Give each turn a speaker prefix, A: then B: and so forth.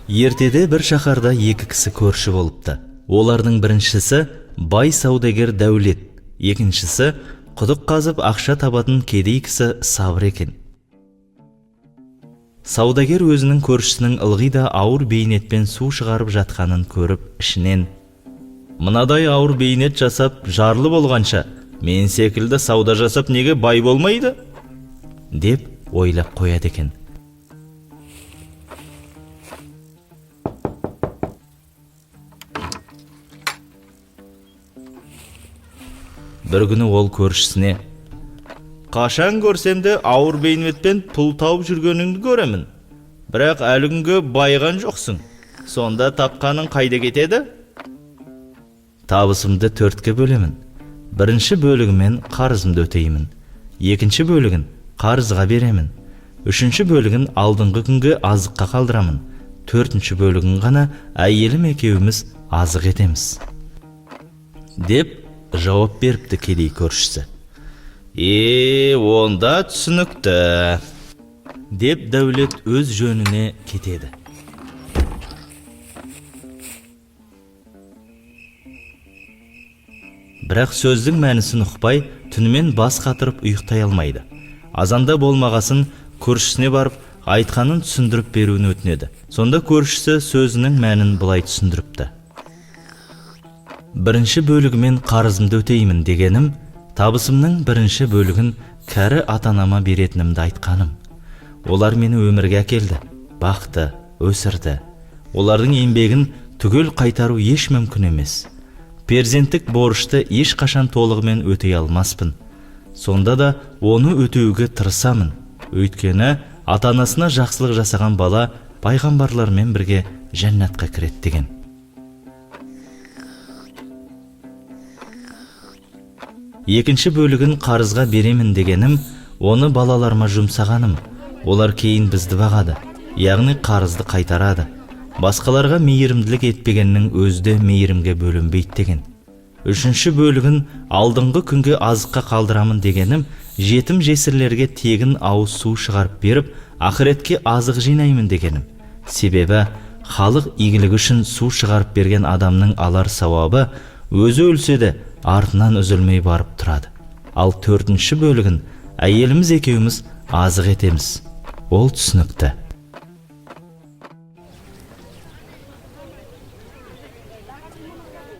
A: Ертеде бір шаһарда екі кісі көрші болыпты. Олардың біріншісі бай саудагер Дәулет, екіншісі құдық қазып ақша табатын кедей кісі Сабыр екен. Саудагер өзінің көршісінің ылғи да ауыр бейнетпен су шығарып жатқанын көріп, ішінен: "Мынадай ауыр бейнет жасап, жарлы болғанша, мен секілді сауда жасап неге бай болмайды?" деп ойлап қояды екен. Бір күні ол көршісіне: "Қашан көрсем де ауыр бейнетпен пұл тауып жүргеніңді көремін. Бірақ әлі күнге байыған жоқсың. Сонда тапқаның қайда кетеді?" "Табысымды 4-ке бөлемін. Бірінші бөлігімен қарызымды өтеймін. Екінші бөлігін қарызға беремін. Үшінші бөлігін алдыңғы күнге азыққа қалдырамын. Төртінші бөлігін ғана әйелім екеуміз азық етеміз." деп жауап беріпті кедей көршісі. Онда түсінікті" деп Дәулет өз жөніне кетеді. Бірақ сөздің мәнісін ұқпай, түнімен бас қатырып ұйықтай алмайды. Азанда болмағасын көршісіне барып, айтқанын түсіндіріп беруін өтінеді. Сонда көршісі сөзінің мәнін былай түсіндіріпті: "Бірінші бөлігімен қарызымды өтеймін дегенім, табысымның бірінші бөлігін кәрі ата-анама беретінімді айтқаным. Олар мені өмірге әкелді, бақты, өсірді. Олардың еңбегін түгел қайтару еш мүмкін емес. Перзенттік борышты ешқашан толығымен өтей алмаспын. Сонда да оны өтеуге тырысамын. Өйткені ата-анасына жақсылық жасаған бала пайғамбарлармен бірге жәннатқа кіреді" деген. Екінші бөлігін қарызға беремін дегенім, оны балаларыма жұмсағаным. Олар кейін бізді бағады, яғни қарызды қайтарады. Басқаларға мейірімділік етпегеннің өзді мейірімге бөлінбейді деген. Үшінші бөлігін алдыңғы күнге азыққа қалдырамын дегенім, жетім жесірлерге тегін ауыз су шығарып беріп, ақыретке азық жинаймын дегенім. Себебі халық игілігі үшін су шығарып берген адамның алар сауабы өзі өлсе де артынан үзілмей барып тұрады. Ал төртінші бөлігін әйеліміз екеуміз азық етеміз. Ол түсінікті.